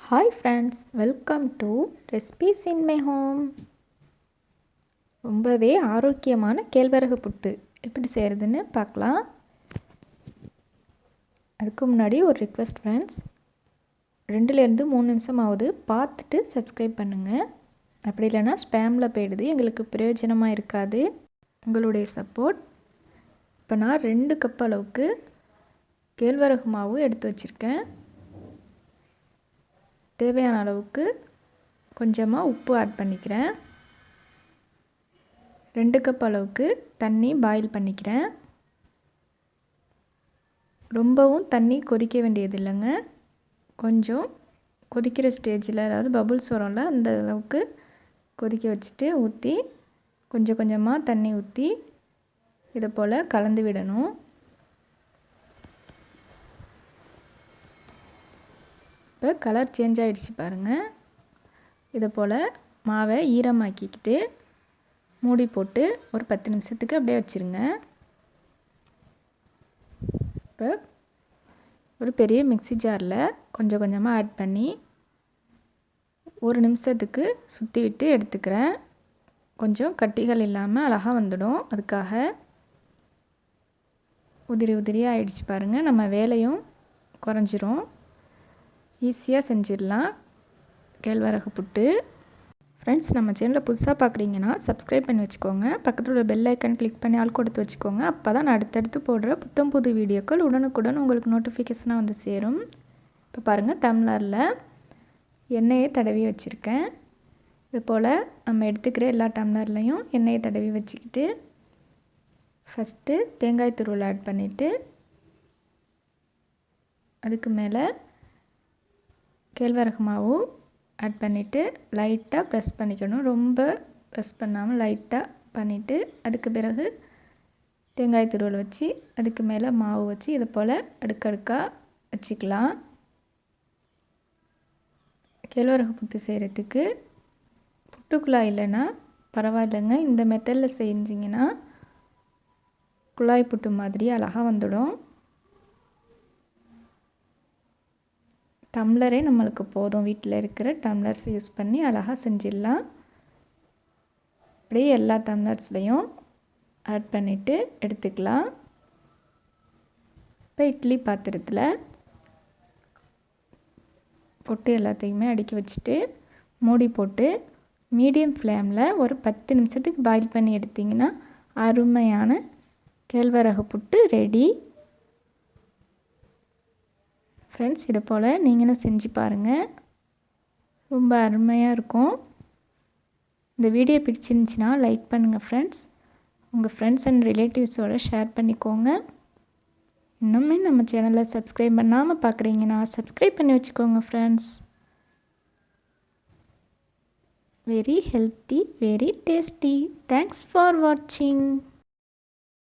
Hi friends, welcome to Recipes in my home. ரொம்பவே ஆரோக்கியமான கேழ்வரகு புட்டு எப்படி செய்கிறதுன்னு பார்க்கலாம். அதுக்கு முன்னாடி ஒரு ரிக்வெஸ்ட் ஃப்ரெண்ட்ஸ், 2லேருந்து 3 நிமிஷமாவது பார்த்துட்டு சப்ஸ்கிரைப் பண்ணுங்கள். அப்படி இல்லைன்னா ஸ்பேமில் போயிடுது, எங்களுக்கு பிரயோஜனமாக இருக்காது. உங்களுடைய சப்போர்ட். இப்போ நான் 2 கப் அளவுக்கு கேழ்வரகு மாவு எடுத்து வச்சுருக்கேன். தேவையான அளவுக்கு கொஞ்சமாக உப்பு ஆட் பண்ணிக்கிறேன். 2 கப் அளவுக்கு தண்ணி பாயில் பண்ணிக்கிறேன். ரொம்பவும் தண்ணி கொதிக்க வேண்டியது இல்லைங்க. கொஞ்சம் கொதிக்கிற ஸ்டேஜில், அதாவது பபுள்ஸ் வரும்ல, அந்த அளவுக்கு கொதிக்க வச்சுட்டு ஊற்றி கொஞ்சம் கொஞ்சமாக தண்ணி ஊற்றி இதை போல் கலந்து விடணும். இப்போ கலர் சேஞ்ச் ஆகிடுச்சு பாருங்கள். இதை போல் மாவை ஈரமாக்கிக்கிட்டு மூடி போட்டு ஒரு 10 நிமிஷத்துக்கு அப்படியே வச்சுருங்க. இப்போ ஒரு பெரிய மிக்ஸி ஜாரில் கொஞ்சம் கொஞ்சமாக ஆட் பண்ணி 1 நிமிஷத்துக்கு சுற்றி விட்டு எடுத்துக்கிறேன். கொஞ்சம் கட்டிகள் இல்லாமல் அழகாக வந்துடும். அதுக்காக உதிரி உதிரியாக ஆகிடுச்சு பாருங்கள். நம்ம வேலையும் குறைஞ்சிரும். ஈஸியாக செஞ்சிடலாம் கேழ்வரகு புட்டு. ஃப்ரெண்ட்ஸ், நம்ம சேனலில் புதுசாக பார்க்குறீங்கன்னா சப்ஸ்கிரைப் பண்ணி வச்சுக்கோங்க. பக்கத்தில் உள்ள பெல் ஐக்கான் கிளிக் பண்ணி ஆல் கொடுத்து வச்சுக்கோங்க. அப்போ தான் நான் அடுத்தடுத்து போடுற புத்தம் புது வீடியோக்கள் உடனுக்குடன் உங்களுக்கு நோட்டிஃபிகேஷனாக வந்து சேரும். இப்போ பாருங்கள், டம்ளரில் எண்ணெயை தடவி வச்சுருக்கேன். இது போல் நம்ம எடுத்துக்கிற எல்லா டம்ளர்லையும் எண்ணெயை தடவி வச்சுக்கிட்டு ஃபஸ்ட்டு தேங்காய் துருவல் ஆட் பண்ணிவிட்டு அதுக்கு மேலே கேழ்வரகு மாவு ஆட் பண்ணிவிட்டு லைட்டாக ப்ரெஸ் பண்ணிக்கணும். ரொம்ப ப்ரெஸ் பண்ணாமல் லைட்டாக பண்ணிவிட்டு அதுக்கு பிறகு தேங்காய் துருவல் வச்சு அதுக்கு மேலே மாவு வச்சு இதை போல் அடுக்கடுக்காக வச்சுக்கலாம். கேழ்வரகு புட்டு செய்கிறதுக்கு புட்டு குழாய் இல்லைன்னா பரவாயில்லைங்க. இந்த மெத்தடில் செஞ்சிங்கன்னா குழாய் புட்டு மாதிரி அழகாக வந்துடும். டம்ளரே நம்மளுக்கு போதும். வீட்டில் இருக்கிற டம்ளர்ஸ் யூஸ் பண்ணி அழகாக செஞ்சிடலாம். அப்படியே எல்லா டம்ளர்ஸ்லையும் ஆட் பண்ணிவிட்டு எடுத்துக்கலாம். இப்போ இட்லி பாத்திரத்தில் போட்டு எல்லாத்தையுமே அடுக்கி வச்சுட்டு மூடி போட்டு மீடியம் ஃப்ளேமில் ஒரு 10 நிமிஷத்துக்கு பாயில் பண்ணி எடுத்திங்கன்னா அருமையான கேழ்வரகு புட்டு ரெடி. ஃப்ரெண்ட்ஸ், இதை போல் நீங்களும் செஞ்சு பாருங்கள். ரொம்ப அருமையாக இருக்கும். இந்த வீடியோ பிடிச்சிருந்துச்சின்னா லைக் பண்ணுங்கள் ஃப்ரெண்ட்ஸ். உங்கள் ஃப்ரெண்ட்ஸ் அண்ட் ரிலேட்டிவ்ஸோடு ஷேர் பண்ணிக்கோங்க. இன்னுமே நம்ம சேனலை சப்ஸ்கிரைப் பண்ணாமல் பார்க்குறீங்கன்னா சப்ஸ்கிரைப் பண்ணி வச்சுக்கோங்க friends. Very healthy, very tasty. Thanks for வாட்சிங்.